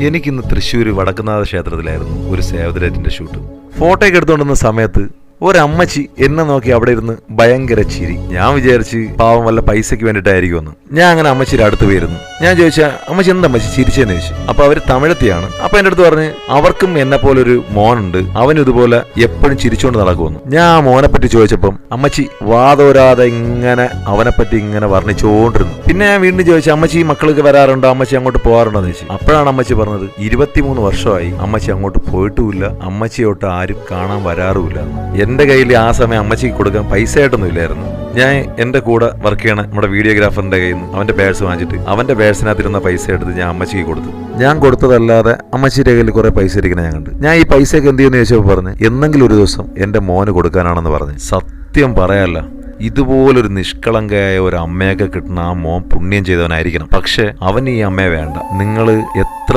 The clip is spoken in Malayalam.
എനിക്കിന്ന് തൃശ്ശൂർ വടക്കുന്നാഥ ക്ഷേത്രത്തിലായിരുന്നു ഒരു സേവ് ദ ഡേറ്റിന്റെ ഷൂട്ട്. ഫോട്ടോയൊക്കെ എടുത്തുകൊണ്ടിരുന്ന സമയത്ത് ഒരമ്മച്ചി എന്നെ നോക്കി അവിടെ ഇരുന്ന് ഭയങ്കര ചിരി. ഞാൻ വിചാരിച്ച് പാവം വല്ല പൈസയ്ക്ക് വേണ്ടിയിട്ടായിരിക്കുമെന്ന്. ഞാൻ അങ്ങനെ അമ്മച്ചിയുടെ അടുത്ത് പോയിരുന്നു. ഞാൻ ചോദിച്ചാ അമ്മച്ചി എന്താ അമ്മച്ചി ചിരിച്ചെന്ന് ചോദിച്ചു. അപ്പൊ അവര് തമിഴത്തിയാണ്. അപ്പൊ എന്റെ അടുത്ത് പറഞ്ഞ് അവർക്കും എന്നെ പോലൊരു മോനുണ്ട്, അവനും ഇതുപോലെ എപ്പോഴും ചിരിച്ചുകൊണ്ട് നടക്കുമെന്ന്. ഞാൻ ആ മോനെ പറ്റി ചോദിച്ചപ്പം അമ്മച്ചി വാതോരാതെ ഇങ്ങനെ അവനെപ്പറ്റി ഇങ്ങനെ വർണ്ണിച്ചുകൊണ്ടിരുന്നു. പിന്നെ ഞാൻ വീണ്ടും ചോദിച്ചു അമ്മച്ചി ഈ മക്കൾക്ക് വരാറുണ്ടോ, അമ്മച്ചി അങ്ങോട്ട് പോകാറുണ്ടോ എന്ന് ചോദിച്ചു. അപ്പോഴാണ് അമ്മച്ചി പറഞ്ഞത് 23 വർഷമായി അമ്മച്ചി അങ്ങോട്ട് പോയിട്ടുമില്ല, അമ്മച്ചിയോട്ട് ആരും കാണാൻ വരാറുമില്ല. എന്റെ കയ്യിൽ ആ സമയം അമ്മച്ചിക്ക് കൊടുക്കാൻ പൈസ ആയിട്ടൊന്നും ഇല്ലായിരുന്നു. ഞാൻ എന്റെ കൂടെ വർക്ക് ചെയ്യണ നമ്മുടെ വീഡിയോഗ്രാഫറിന്റെ കയ്യിൽ നിന്ന് അവന്റെ പേഴ്സ് വാങ്ങിച്ചിട്ട് അവന്റെ പേഴ്സിനകത്തിരുന്ന പൈസ എടുത്ത് ഞാൻ അമ്മച്ചിക്ക് കൊടുത്തു. ഞാൻ കൊടുത്തതല്ലാതെ അമ്മച്ചിയുടെ കയ്യിൽ കുറെ പൈസ ഇരിക്കണ ഞാൻ കണ്ടു. ഞാൻ ഈ പൈസയൊക്കെ എന്ത് ചെയ്യുമെന്ന് ചോദിച്ചപ്പോൾ പറഞ്ഞു എന്തെങ്കിലും ഒരു ദിവസം എന്റെ മോന് കൊടുക്കാനാണെന്ന് പറഞ്ഞു. സത്യം പറയാല്ല, ഇതുപോലൊരു നിഷ്കളങ്കയായ ഒരു അമ്മയൊക്കെ കിട്ടുന്ന ആ മോൻ പുണ്യം ചെയ്തവനായിരിക്കണം. പക്ഷെ അവന് ഈ അമ്മയെ വേണ്ട. നിങ്ങൾ എത്ര